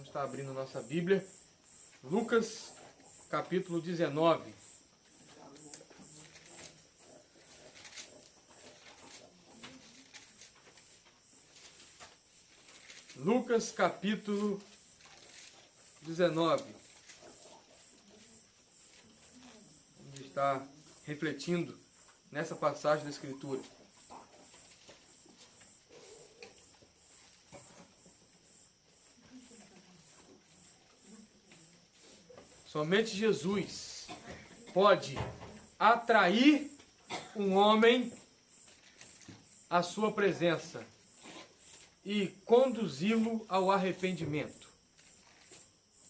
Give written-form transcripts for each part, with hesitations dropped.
estar abrindo nossa Bíblia. Lucas, capítulo 19. Lucas, capítulo 19. Vamos estar refletindo nessa passagem da Escritura. Somente Jesus pode atrair um homem à sua presença e conduzi-lo ao arrependimento.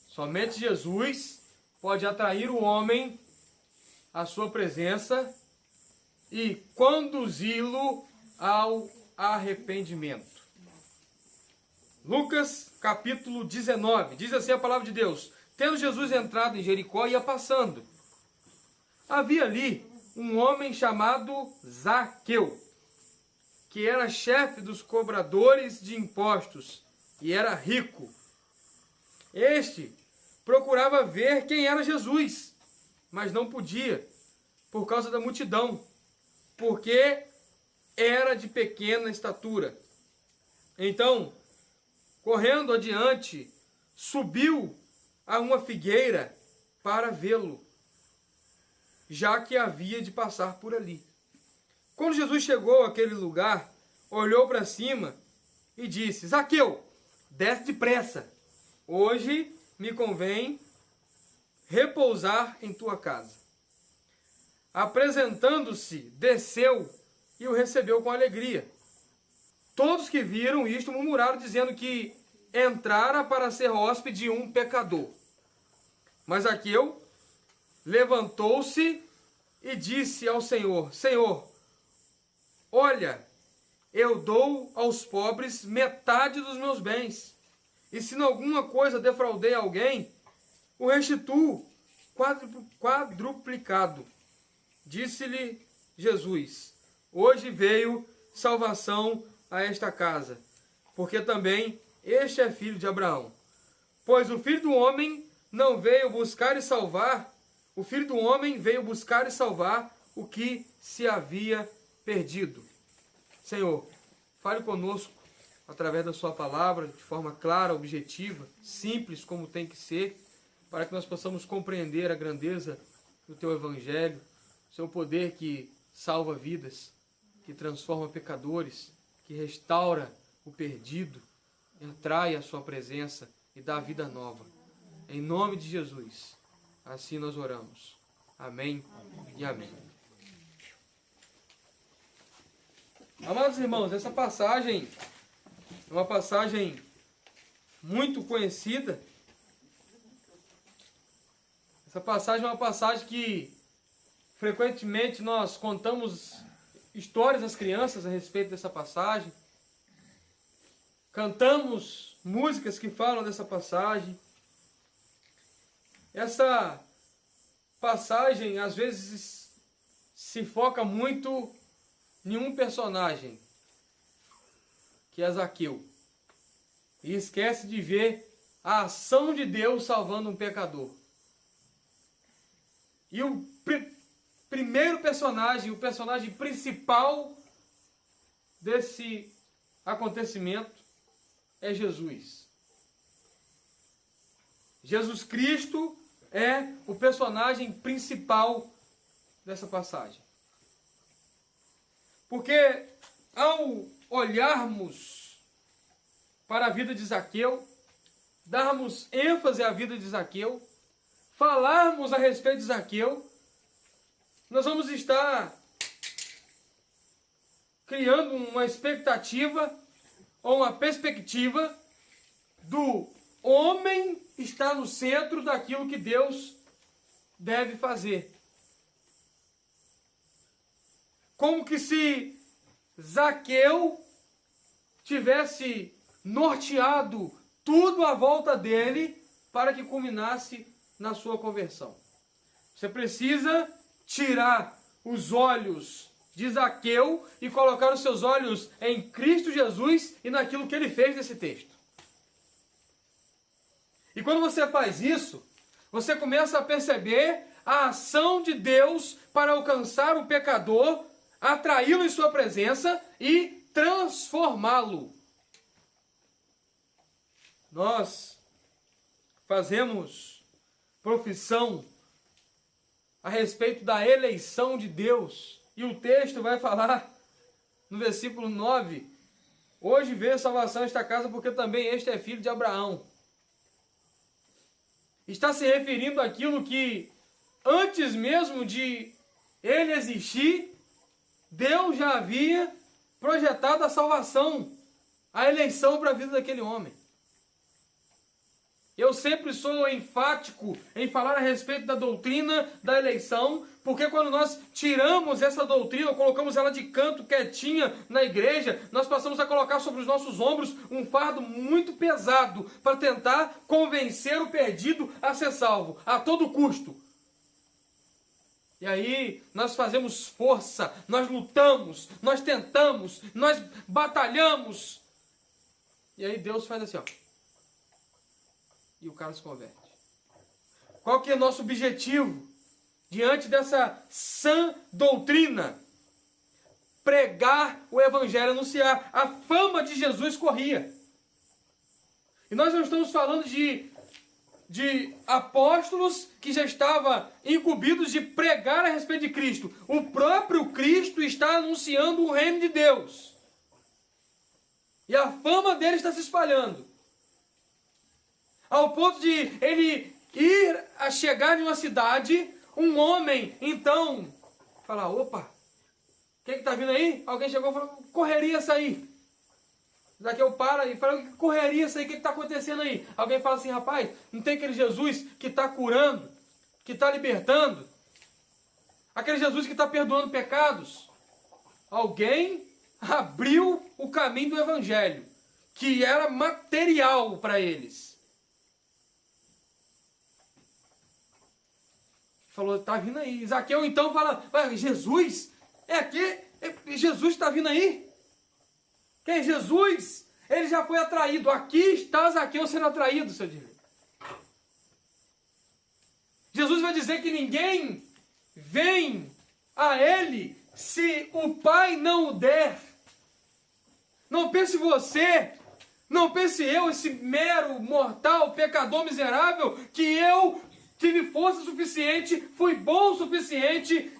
Somente Jesus pode atrair o homem à sua presença e conduzi-lo ao arrependimento. Lucas capítulo 19, diz assim a palavra de Deus: tendo Jesus entrado em Jericó, ia passando. Havia ali um homem chamado Zaqueu, que era chefe dos cobradores de impostos e era rico. Este procurava ver quem era Jesus, mas não podia, por causa da multidão, porque era de pequena estatura. Então, correndo adiante, subiu a uma figueira para vê-lo, já que havia de passar por ali. Quando Jesus chegou àquele lugar, olhou para cima e disse: Zaqueu, desce depressa, hoje me convém repousar em tua casa. Apresentando-se, desceu e o recebeu com alegria. Todos que viram isto murmuraram, dizendo que entrara para ser hóspede de um pecador. Mas Zaqueu levantou-se e disse ao Senhor: Senhor, olha, eu dou aos pobres metade dos meus bens, e se em alguma coisa defraudei alguém, o restituo quadruplicado. Disse-lhe Jesus: hoje veio salvação a esta casa, porque também este é filho de Abraão. Pois o Filho do Homem não veio buscar e salvar, o Filho do Homem veio buscar e salvar o que se havia perdido. Senhor, fale conosco através da sua palavra, de forma clara, objetiva, simples como tem que ser, para que nós possamos compreender a grandeza do teu Evangelho, o seu poder que salva vidas, que transforma pecadores, que restaura o perdido, atrai a sua presença e dá vida nova. Em nome de Jesus, assim nós oramos. Amém, e amém. Amados irmãos, essa passagem é uma passagem muito conhecida. Essa passagem é uma passagem que frequentemente nós contamos histórias às crianças a respeito dessa passagem. Cantamos músicas que falam dessa passagem. Essa passagem às vezes se foca muito em um personagem, que é Zaqueu, e esquece de ver a ação de Deus salvando um pecador. E o primeiro personagem, o personagem principal desse acontecimento é Jesus. Jesus Cristo é o personagem principal dessa passagem. Porque ao olharmos para a vida de Zaqueu, darmos ênfase à vida de Zaqueu, falarmos a respeito de Zaqueu, nós vamos estar criando uma expectativa ou uma perspectiva do homem estar no centro daquilo que Deus deve fazer. Como que se Zaqueu tivesse norteado tudo à volta dele para que culminasse na sua conversão. Você precisa tirar os olhos de Zaqueu e colocar os seus olhos em Cristo Jesus e naquilo que ele fez nesse texto. E quando você faz isso, você começa a perceber a ação de Deus para alcançar o pecador, atraí-lo em sua presença e transformá-lo. Nós fazemos profissão a respeito da eleição de Deus. E o texto vai falar no versículo 9: hoje veio salvação a esta casa, porque também este é filho de Abraão. Está se referindo àquilo que, antes mesmo de ele existir, Deus já havia projetado a salvação, a eleição para a vida daquele homem. Eu sempre sou enfático em falar a respeito da doutrina da eleição, porque quando nós tiramos essa doutrina, colocamos ela de canto, quietinha na igreja, nós passamos a colocar sobre os nossos ombros um fardo muito pesado para tentar convencer o perdido a ser salvo, a todo custo. E aí nós fazemos força, nós lutamos, nós tentamos, nós batalhamos. E aí Deus faz assim, ó. E o cara se converte. Qual que é o nosso objetivo diante dessa sã doutrina? Pregar o evangelho, anunciar. A fama de Jesus corria. E nós não estamos falando de apóstolos que já estavam incumbidos de pregar a respeito de Cristo. O próprio Cristo está anunciando o reino de Deus. E a fama dele está se espalhando. Ao ponto de ele ir a chegar em uma cidade, um homem, então, falar, opa, quem que está vindo aí? Alguém chegou e falou, correria essa aí. Zaqueu para e fala, correria essa aí, o que está acontecendo aí? Alguém fala assim, rapaz, não tem aquele Jesus que está curando, que está libertando? Aquele Jesus que está perdoando pecados? Alguém abriu o caminho do evangelho, que era material para eles. Falou, tá vindo aí. Zaqueu então fala, Jesus? Jesus está vindo aí? Quem é Jesus? Ele já foi atraído. Aqui está Zaqueu sendo atraído, seu direito. Jesus vai dizer que ninguém vem a ele se o Pai não o der. Não pense você, não pense eu, esse mero mortal, pecador miserável, que eu tive força suficiente, fui bom o suficiente,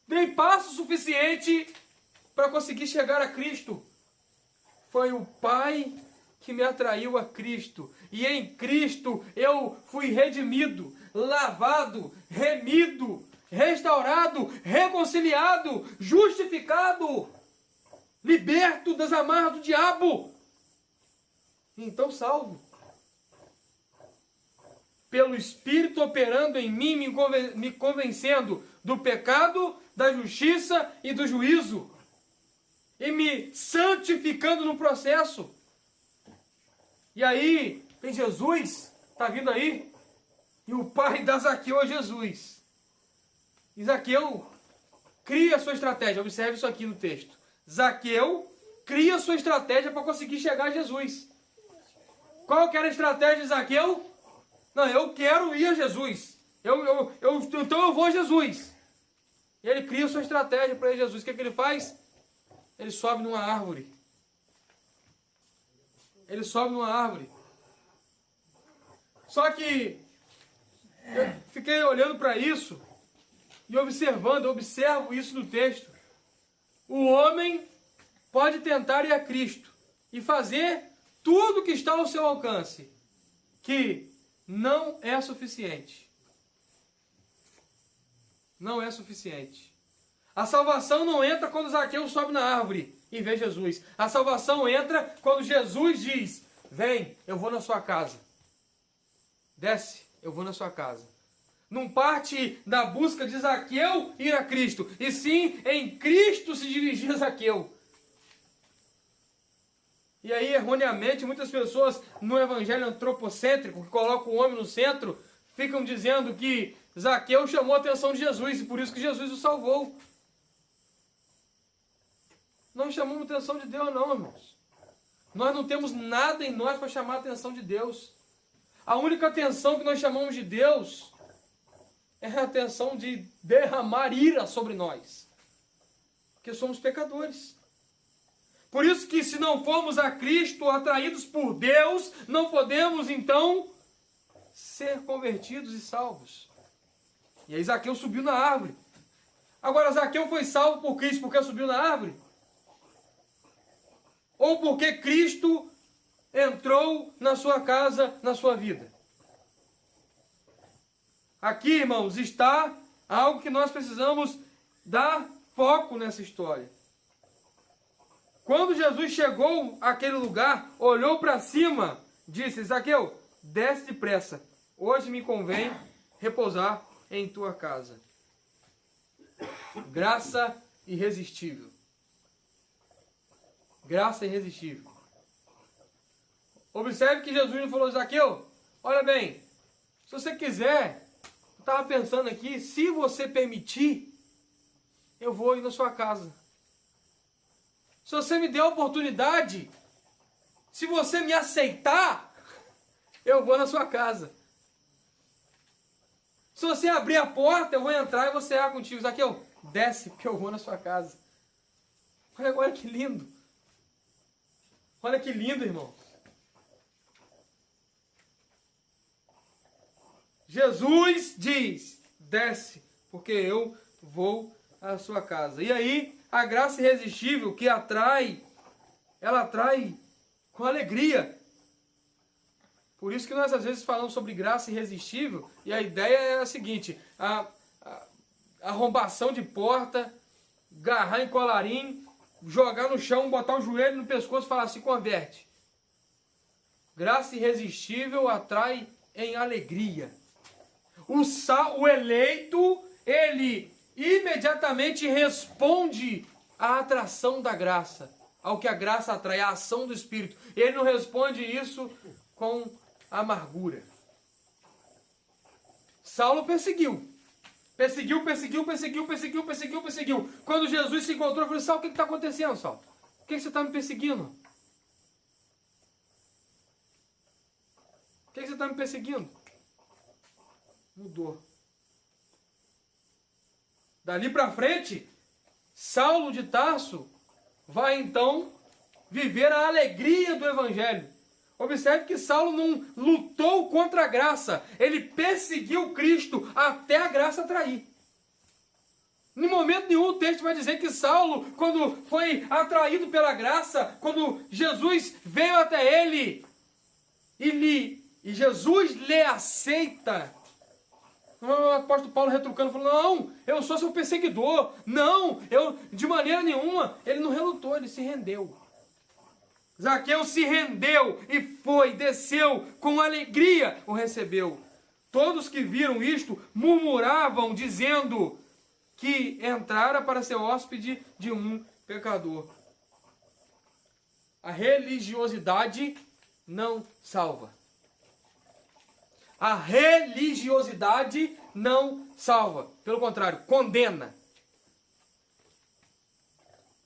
dei passo suficiente para conseguir chegar a Cristo. Foi o Pai que me atraiu a Cristo. E em Cristo eu fui redimido, lavado, remido, restaurado, reconciliado, justificado, liberto das amarras do diabo. Então salvo. Pelo Espírito operando em mim, me convencendo do pecado, da justiça e do juízo. E me santificando no processo. E aí, tem Jesus, está vindo aí, e o pai da Zaqueu é Jesus. E Zaqueu cria a sua estratégia, observe isso aqui no texto. Zaqueu cria a sua estratégia para conseguir chegar a Jesus. Qual que era a estratégia de Zaqueu? Não, eu quero ir a Jesus. Então eu vou a Jesus. E ele cria a sua estratégia para ir a Jesus. O que ele faz? Ele sobe numa árvore. Ele sobe numa árvore. Só que eu fiquei olhando para isso e observando, eu observo isso no texto. O homem pode tentar ir a Cristo e fazer tudo que está ao seu alcance, que não é suficiente. Não é suficiente. A salvação não entra quando Zaqueu sobe na árvore e vê Jesus. A salvação entra quando Jesus diz, vem, eu vou na sua casa. Desce, eu vou na sua casa. Não parte da busca de Zaqueu ir a Cristo, e sim em Cristo se dirigir a Zaqueu. E aí, erroneamente, muitas pessoas no evangelho antropocêntrico, que colocam o homem no centro, ficam dizendo que Zaqueu chamou a atenção de Jesus, e por isso que Jesus o salvou. Não chamamos a atenção de Deus não, irmãos. Nós não temos nada em nós para chamar a atenção de Deus. A única atenção que nós chamamos de Deus é a atenção de derramar ira sobre nós. Porque somos pecadores. Por isso que se não formos a Cristo atraídos por Deus, não podemos então ser convertidos e salvos. E aí Zaqueu subiu na árvore. Agora, Zaqueu foi salvo por Cristo porque subiu na árvore? Ou porque Cristo entrou na sua casa, na sua vida? Aqui, irmãos, está algo que nós precisamos dar foco nessa história. Quando Jesus chegou àquele lugar, olhou para cima, disse: Zaqueu, desce depressa, hoje me convém repousar em tua casa. Graça irresistível. Graça irresistível. Observe que Jesus não falou: Zaqueu, olha bem, se você quiser, eu estava pensando aqui, se você permitir, eu vou ir na sua casa. Se você me der a oportunidade, se você me aceitar, eu vou na sua casa. Se você abrir a porta, eu vou entrar e vou cear contigo. Zaqueu, desce que eu vou na sua casa. Olha que lindo. Olha que lindo, irmão. Jesus diz: desce, porque eu vou à sua casa. E aí, a graça irresistível que atrai, ela atrai com alegria. Por isso que nós às vezes falamos sobre graça irresistível, e a ideia é a seguinte: a arrombação de porta, agarrar em colarinho, jogar no chão, botar o joelho no pescoço e falar: se converte. Graça irresistível atrai em alegria. O eleito, ele imediatamente responde à atração da graça, ao que a graça atrai, a ação do Espírito. Ele não responde isso com amargura. Saulo perseguiu. Perseguiu. Quando Jesus se encontrou, ele falou: Saulo, o que está acontecendo, Saulo? Por que você está me perseguindo? Por que você está me perseguindo? Mudou. Dali para frente, Saulo de Tarso vai então viver a alegria do Evangelho. Observe que Saulo não lutou contra a graça, ele perseguiu Cristo até a graça atrair. Em momento nenhum o texto vai dizer que Saulo, quando foi atraído pela graça, quando Jesus veio até ele e Jesus lhe aceita, o apóstolo Paulo retrucando, falou: não, eu sou seu perseguidor. Não, eu de maneira nenhuma. Ele não relutou, ele se rendeu. Zaqueu se rendeu e desceu, com alegria o recebeu. Todos que viram isto murmuravam, dizendo que entrara para ser hóspede de um pecador. A religiosidade não salva. A religiosidade não salva. Pelo contrário, condena.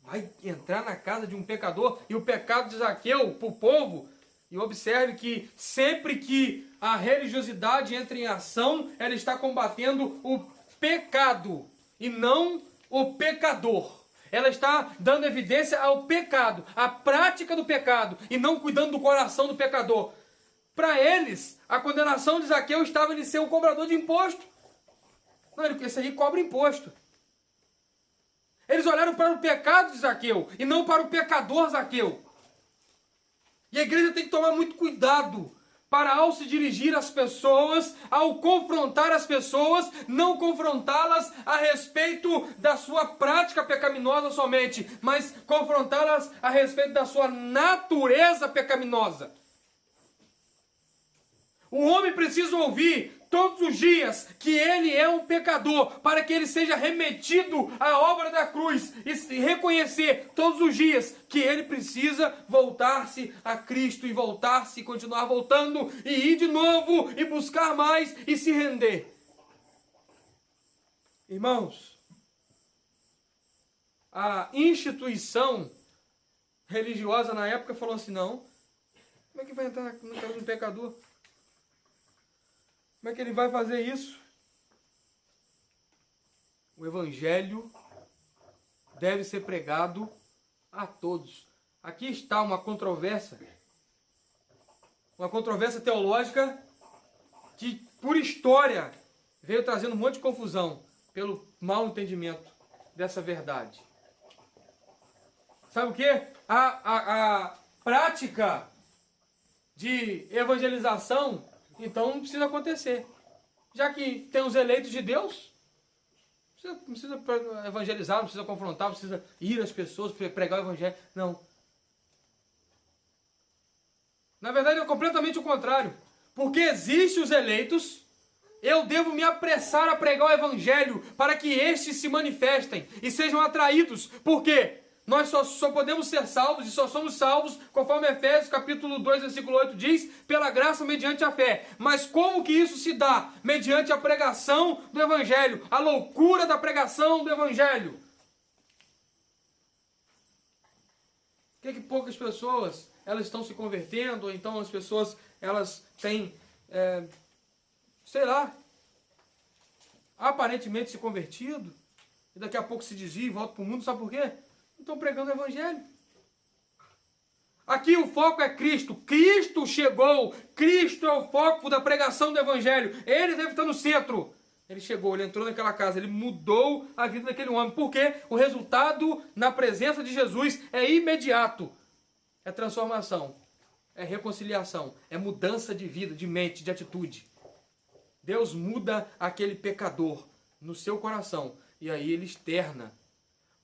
Vai entrar na casa de um pecador, e o pecado de Zaqueu para o povo, e observe que sempre que a religiosidade entra em ação, ela está combatendo o pecado e não o pecador. Ela está dando evidência ao pecado, à prática do pecado, e não cuidando do coração do pecador. Para eles, a condenação de Zaqueu estava em ser um cobrador de imposto. Não, esse aí cobra imposto. Eles olharam para o pecado de Zaqueu e não para o pecador Zaqueu. E a igreja tem que tomar muito cuidado para, ao se dirigir às pessoas, ao confrontar as pessoas, não confrontá-las a respeito da sua prática pecaminosa somente, mas confrontá-las a respeito da sua natureza pecaminosa. O homem precisa ouvir todos os dias que ele é um pecador, para que ele seja remetido à obra da cruz, e reconhecer todos os dias que ele precisa voltar-se a Cristo, e voltar-se e continuar voltando, e ir de novo, e buscar mais, e se render. Irmãos, a instituição religiosa na época falou assim: não, como é que vai entrar na casa de um pecador? Como é que ele vai fazer isso? O evangelho deve ser pregado a todos. Aqui está uma controvérsia teológica que, por história, veio trazendo um monte de confusão pelo mau entendimento dessa verdade. Sabe o que? A prática de evangelização, então, não precisa acontecer. Já que tem os eleitos de Deus, não precisa evangelizar, não precisa confrontar, não precisa ir às pessoas, pregar o evangelho. Não. Na verdade, é completamente o contrário. Porque existem os eleitos, eu devo me apressar a pregar o evangelho para que estes se manifestem e sejam atraídos. Por quê? Nós só podemos ser salvos e só somos salvos, conforme Efésios capítulo 2, versículo 8 diz, pela graça mediante a fé. Mas como que isso se dá? Mediante a pregação do evangelho, a loucura da pregação do evangelho. Por que poucas pessoas elas estão se convertendo, ou então as pessoas elas têm, sei lá, aparentemente se convertido, e daqui a pouco se desvia e volta para o mundo, sabe por quê? Não estão pregando o evangelho. Aqui o foco é Cristo. Cristo chegou. Cristo é o foco da pregação do evangelho. Ele deve estar no centro. Ele chegou, ele entrou naquela casa, ele mudou a vida daquele homem. Porque o resultado na presença de Jesus é imediato. É transformação. É reconciliação. É mudança de vida, de mente, de atitude. Deus muda aquele pecador no seu coração. E aí ele externa.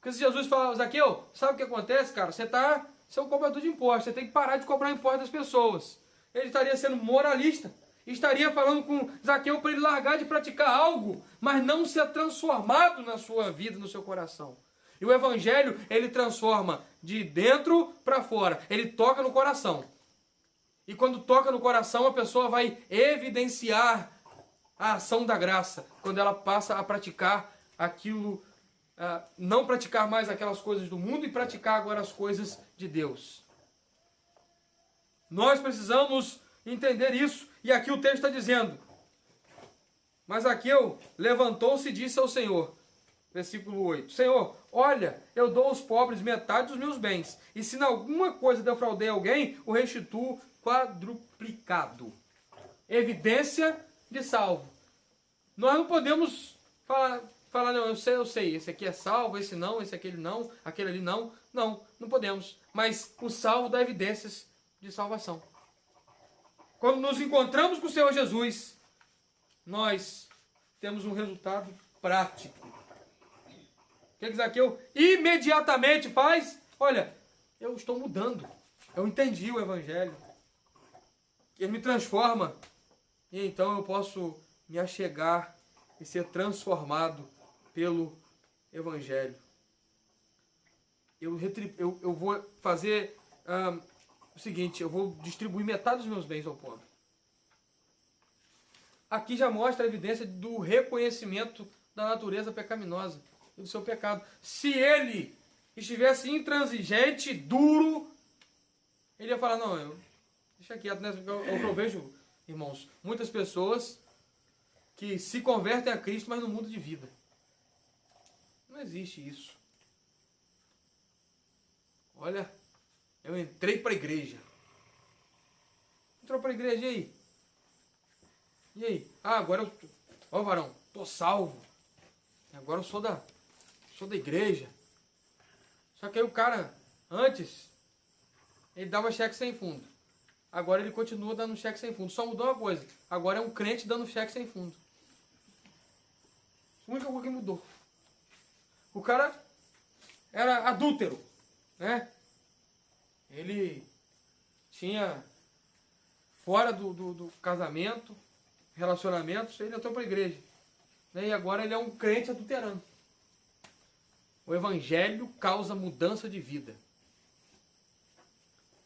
Porque se Jesus fala, Zaqueu, sabe o que acontece, cara? Você é um cobrador de impostos, você tem que parar de cobrar impostos das pessoas. Ele estaria sendo moralista, estaria falando com Zaqueu para ele largar de praticar algo, mas não ser transformado na sua vida, no seu coração. E o evangelho, ele transforma de dentro para fora, ele toca no coração. E quando toca no coração, a pessoa vai evidenciar a ação da graça, quando ela passa a praticar aquilo, não praticar mais aquelas coisas do mundo e praticar agora as coisas de Deus. Nós precisamos entender isso. E aqui o texto está dizendo, mas Zaqueu levantou-se e disse ao Senhor, versículo 8, Senhor, olha, eu dou aos pobres metade dos meus bens, e se em alguma coisa defraudei alguém, o restituo quadruplicado. Evidência de salvo. Nós não podemos falar, não, eu sei, esse aqui é salvo, esse não, esse aquele não, aquele ali não. Não podemos. Mas o salvo dá evidências de salvação. Quando nos encontramos com o Senhor Jesus, nós temos um resultado prático. O que Zaqueu imediatamente faz? Olha, eu estou mudando. Eu entendi o evangelho. Ele me transforma. E então eu posso me achegar e ser transformado pelo evangelho. Eu vou fazer o seguinte, eu vou distribuir metade dos meus bens ao pobre. Aqui já mostra a evidência do reconhecimento da natureza pecaminosa e do seu pecado. Se ele estivesse intransigente, duro, ele ia falar, não, deixa quieto, né? Eu vejo, irmãos, muitas pessoas que se convertem a Cristo, mas não mudam de vida. Não existe isso. Olha, eu entrei para a igreja. Entrou para a igreja, e aí? E aí? Agora eu... Ó, varão, tô salvo. Agora eu sou da igreja. Só que aí o cara, antes, ele dava cheque sem fundo. Agora ele continua dando cheque sem fundo. Só mudou uma coisa. Agora é um crente dando cheque sem fundo. A única coisa que mudou. O cara era adúltero, né? Ele tinha, fora do casamento, relacionamentos, ele entrou para a igreja. Né? E agora ele é um crente adulterando. O evangelho causa mudança de vida.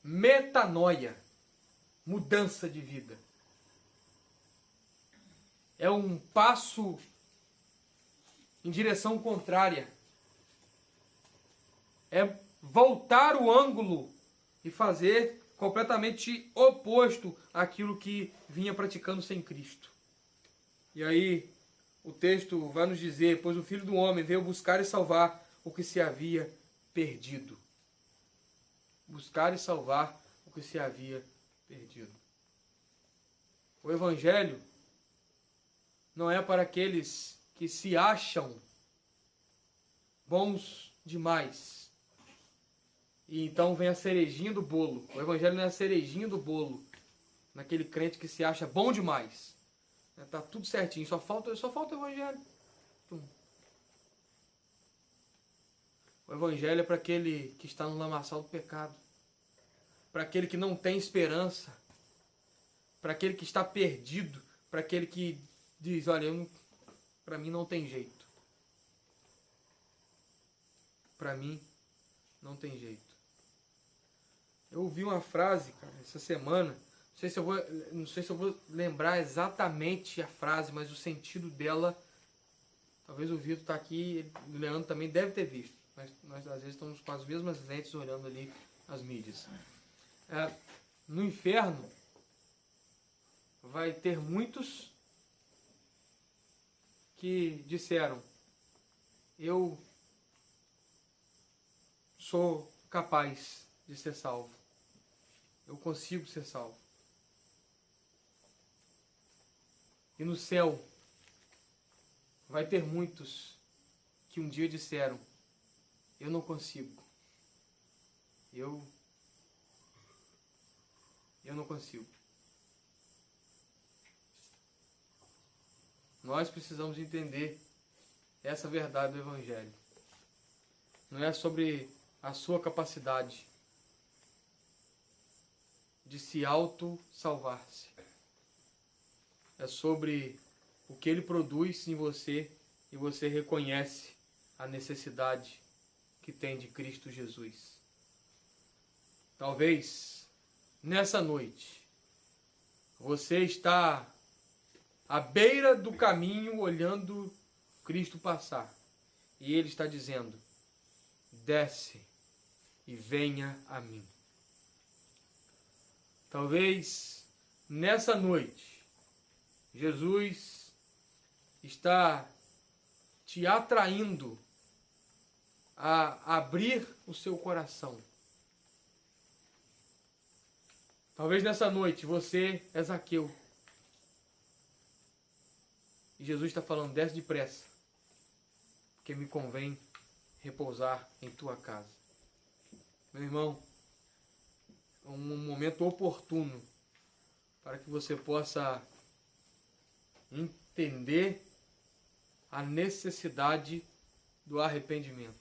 Metanoia. Mudança de vida. É um passo em direção contrária. É voltar o ângulo e fazer completamente oposto àquilo que vinha praticando sem Cristo. E aí o texto vai nos dizer: pois o Filho do Homem veio buscar e salvar o que se havia perdido. Buscar e salvar o que se havia perdido. O Evangelho não é para aqueles que se acham bons demais. E então vem a cerejinha do bolo. O Evangelho não é a cerejinha do bolo naquele crente que se acha bom demais. Está tudo certinho, só falta o Evangelho. O Evangelho é para aquele que está no lamaçal do pecado, para aquele que não tem esperança, para aquele que está perdido, para aquele que diz: olha, para mim não tem jeito. Para mim não tem jeito. Eu ouvi uma frase, cara, essa semana. Não sei se eu vou lembrar exatamente a frase, mas o sentido dela, talvez o Vitor está aqui, o Leandro também deve ter visto. Nós às vezes estamos com as mesmas lentes olhando ali as mídias. No inferno vai ter muitos que disseram: eu sou capaz de ser salvo. Eu consigo ser salvo. E no céu vai ter muitos que um dia disseram: eu não consigo. Eu não consigo. Nós precisamos entender essa verdade do Evangelho. Não é sobre a sua capacidade de se auto-salvar-se. É sobre o que ele produz em você e você reconhece a necessidade que tem de Cristo Jesus. Talvez nessa noite você está à beira do caminho olhando Cristo passar e ele está dizendo: desce e venha a mim. Talvez nessa noite Jesus está te atraindo a abrir o seu coração. Talvez nessa noite você é Zaqueu. E Jesus está falando: desce depressa, porque me convém repousar em tua casa. Meu irmão, é um momento oportuno para que você possa entender a necessidade do arrependimento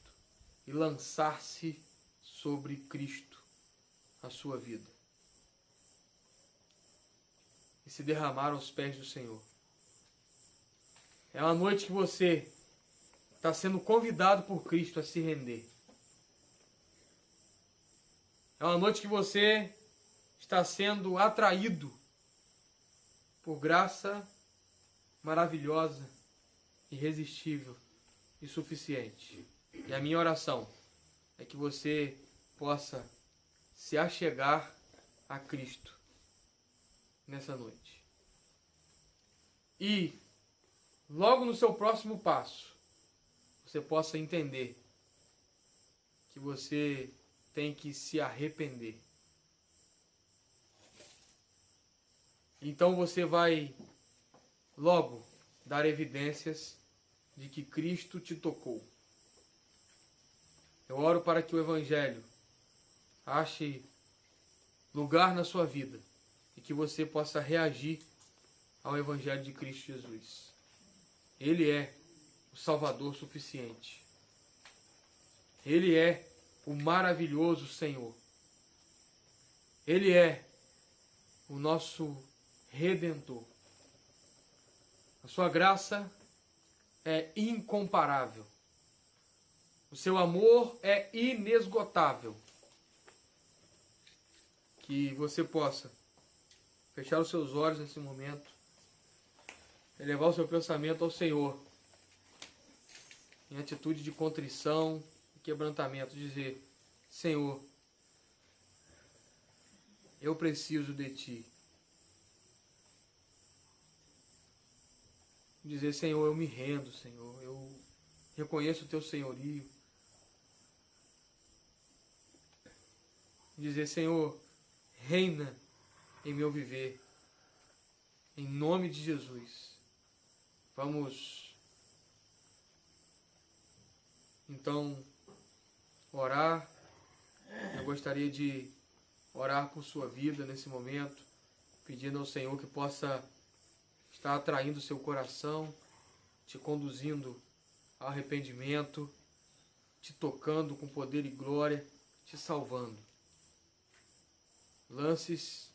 e lançar-se sobre Cristo, a sua vida, e se derramar aos pés do Senhor. É uma noite que você está sendo convidado por Cristo a se render. É uma noite que você está sendo atraído por graça maravilhosa, irresistível e suficiente. E a minha oração é que você possa se achegar a Cristo nessa noite. E logo no seu próximo passo, você possa entender que você tem que se arrepender. Então você vai logo dar evidências de que Cristo te tocou. Eu oro para que o Evangelho ache lugar na sua vida e que você possa reagir ao Evangelho de Cristo Jesus. Ele é o Salvador suficiente. Ele é o maravilhoso Senhor. Ele é o nosso Redentor. A sua graça é incomparável. O seu amor é inesgotável. Que você possa fechar os seus olhos nesse momento, elevar o seu pensamento ao Senhor, em atitude de contrição e quebrantamento, dizer: Senhor, eu preciso de Ti. Dizer, Senhor, eu me rendo, Senhor. Eu reconheço o teu senhorio. Dizer, Senhor, reina em meu viver. Em nome de Jesus. Vamos, então, orar. Eu gostaria de orar por sua vida nesse momento, pedindo ao Senhor que possa estar atraindo o seu coração, te conduzindo ao arrependimento, te tocando com poder e glória, te salvando. Lance-se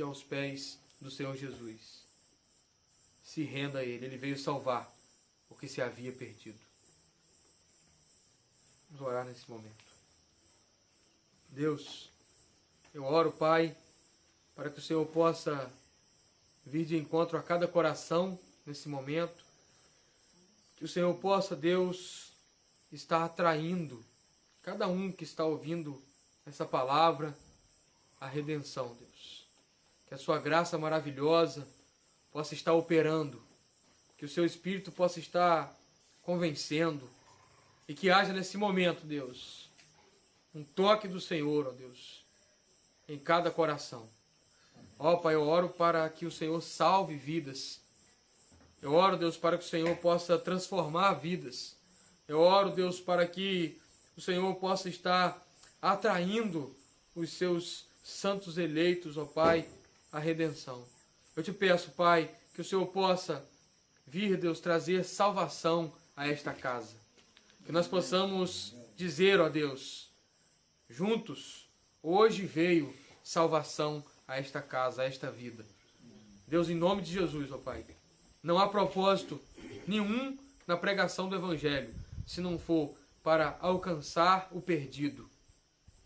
aos pés do Senhor Jesus. Se renda a Ele. Ele veio salvar o que se havia perdido. Vamos orar nesse momento. Deus, eu oro, Pai, para que o Senhor possa vir de encontro a cada coração nesse momento. Que o Senhor possa, Deus, estar atraindo cada um que está ouvindo essa palavra, a redenção, Deus. Que a sua graça maravilhosa possa estar operando, que o seu Espírito possa estar convencendo, e que haja nesse momento, Deus, um toque do Senhor, ó Deus, em cada coração. Ó Pai, eu oro para que o Senhor salve vidas. Eu oro, Deus, para que o Senhor possa transformar vidas. Eu oro, Deus, para que o Senhor possa estar atraindo os seus santos eleitos, ó Pai, à redenção. Eu te peço, Pai, que o Senhor possa vir, Deus, trazer salvação a esta casa. Que nós possamos dizer, ó Deus, juntos, hoje veio salvação a esta casa, a esta vida. Deus, em nome de Jesus, ó Pai, não há propósito nenhum na pregação do Evangelho, se não for para alcançar o perdido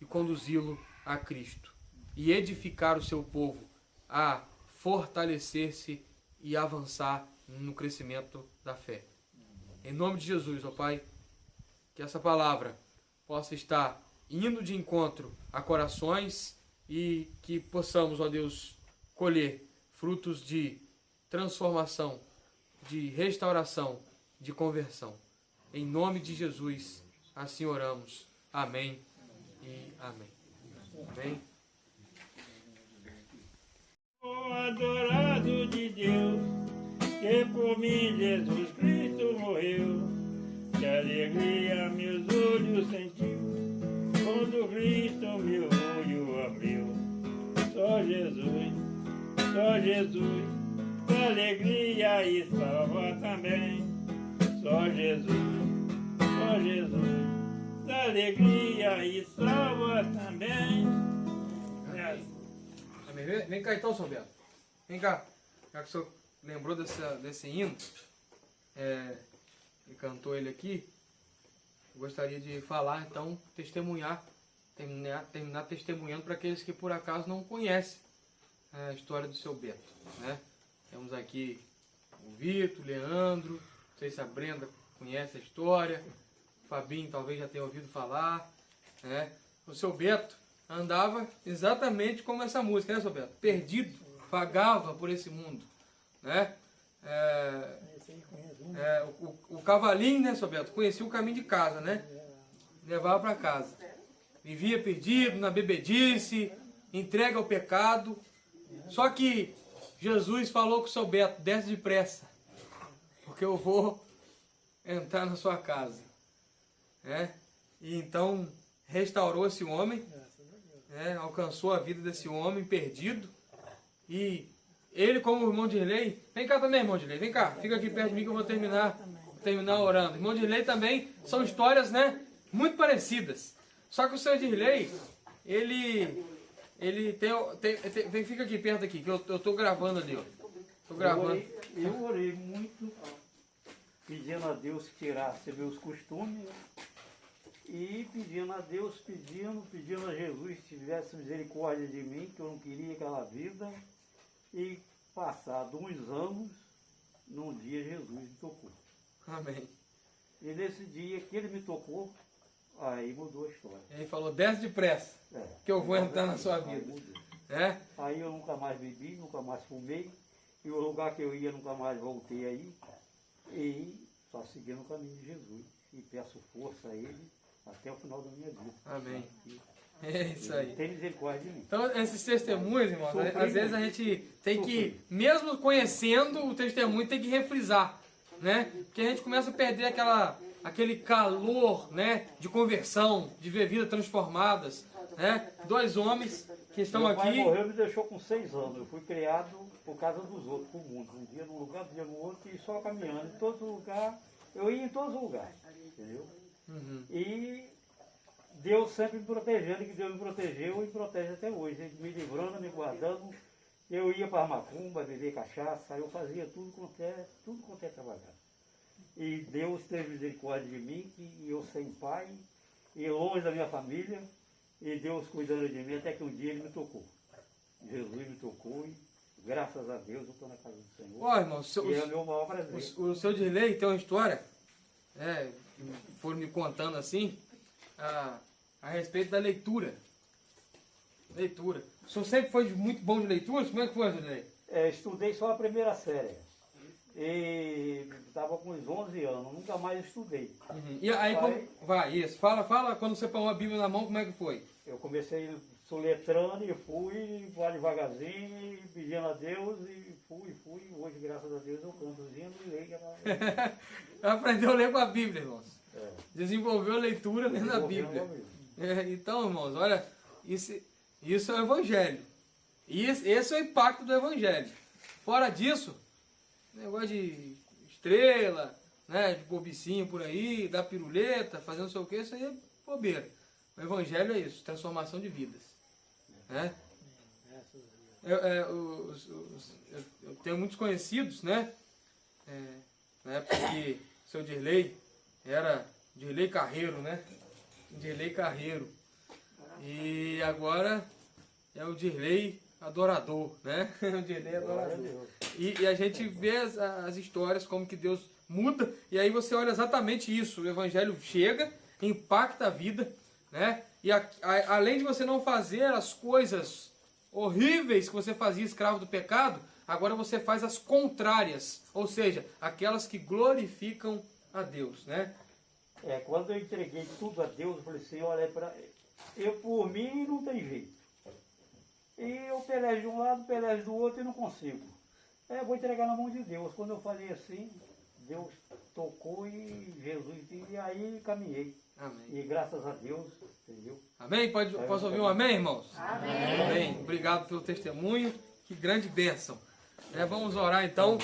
e conduzi-lo a Cristo e edificar o seu povo a fortalecer-se e avançar no crescimento da fé. Em nome de Jesus, ó Pai, que essa palavra possa estar indo de encontro a corações e que possamos, ó Deus, colher frutos de transformação, de restauração, de conversão. Em nome de Jesus, assim oramos. Amém e amém. Amém. O adorado de Deus, que por mim Jesus Cristo morreu, que alegria meus olhos sentiu, quando Cristo meu olho abriu. Só Jesus, da alegria e salva também. Só Jesus, da alegria e salva também. Amém. Vem cá então, São Bento. Vem cá. Já que o senhor lembrou desse hino, e cantou ele aqui, eu gostaria de falar, então, terminar testemunhando para aqueles que por acaso não conhecem a história do seu Beto, né? Temos aqui o Vitor, o Leandro, não sei se a Brenda conhece a história, o Fabinho talvez já tenha ouvido falar, né? O seu Beto andava exatamente como essa música, né, seu Beto? Perdido, vagava por esse mundo, né? O cavalinho, né, seu Beto? Conhecia o caminho de casa, né? Levava para casa. Vivia perdido, na bebedice, entregue ao pecado. Só que Jesus falou com o seu Beto, desce depressa, porque eu vou entrar na sua casa. Né? E então restaurou esse homem, né? Alcançou a vida desse homem perdido. E ele, como irmão de Dirley, vem cá também, irmão de Dirley, vem cá, fica aqui perto de mim que eu vou terminar orando. Irmão de Dirley também são histórias, né, muito parecidas. Só que o seu Dirley, ele tem, fica aqui perto aqui, que eu tô gravando ali, ó. Tô gravando. Eu orei muito, pedindo a Deus que tirasse meus costumes, e pedindo a Deus, pedindo a Jesus que tivesse misericórdia de mim, que eu não queria aquela vida. E passado uns anos, num dia Jesus me tocou. Amém. E nesse dia que ele me tocou, aí mudou a história. Ele falou, desce depressa, que eu vou entrar na sua vida. Aí eu nunca mais bebi, nunca mais fumei. E o lugar que eu ia, nunca mais voltei aí. E só seguindo o caminho de Jesus. E peço força a Ele até o final da minha vida. Amém. É isso aí. Tem misericórdia de mim. Então, esses testemunhos, irmãos, às vezes a gente tem que, Sofri. mesmo conhecendo o testemunho, tem que refrisar, né? Porque a gente começa a perder aquele calor, né, de conversão, de ver vidas transformadas, né? 2 homens que estão Meu pai aqui. morreu e me deixou com 6 anos. Eu fui criado por causa dos outros, por mundo. Um dia num lugar, um dia no outro, e só caminhando. Em todos os lugares, eu ia em todos os lugares, entendeu? Uhum. E Deus sempre me protegendo, que Deus me protegeu e protege até hoje. Ele me livrando, me guardando. Eu ia para a macumba, beber cachaça, eu fazia tudo quanto é trabalhar. E Deus teve misericórdia de mim, que eu sem pai, e longe da minha família, e Deus cuidando de mim, até que um dia Ele me tocou. Jesus me tocou e, graças a Deus, eu estou na casa do Senhor. Ó, irmão, E é o meu maior prazer. o seu Dirley tem uma história, que foram me contando assim, a respeito da leitura. Leitura. O senhor sempre foi muito bom de leitura? Como é que foi, Dirley? Estudei só a primeira série. E estava com uns 11 anos, nunca mais estudei. Uhum. E aí, vai, isso. Fala, quando você pegou a Bíblia na mão, como é que foi? Eu comecei soletrando e fui devagarzinho, pedindo a Deus e fui. Hoje, graças a Deus, eu canto os hinos e leio. Aprendeu a ler com a Bíblia, irmãos. É. Desenvolveu a leitura lendo a Bíblia. Então, irmãos, olha, isso é o Evangelho. Esse é o impacto do Evangelho. Fora disso, negócio de estrela, né, de bobicinho por aí, dar piruleta, fazendo não sei o que, isso aí é bobeira. O Evangelho é isso, transformação de vidas. Né? Eu tenho muitos conhecidos, né? Na época que o seu Dirley era Dirley Carreiro, né? Dirley Carreiro. E agora é o Dirley adorador, né? O Dirley adorador. E a gente vê as histórias, como que Deus muda, e aí você olha exatamente isso. O Evangelho chega, impacta a vida, né? E além de você não fazer as coisas horríveis que você fazia escravo do pecado, agora você faz as contrárias, ou seja, aquelas que glorificam a Deus, né? Quando eu entreguei tudo a Deus, eu falei assim, olha, eu por mim não tem jeito. E eu pelejo de um lado, pelejo do outro e não consigo. Eu vou entregar na mão de Deus. Quando eu falei assim, Deus tocou e Jesus, e aí caminhei. Amém. E graças a Deus, entendeu? Amém? Posso ouvir um amém, irmãos? Amém. Amém. Obrigado pelo testemunho. Que grande bênção. Vamos orar então.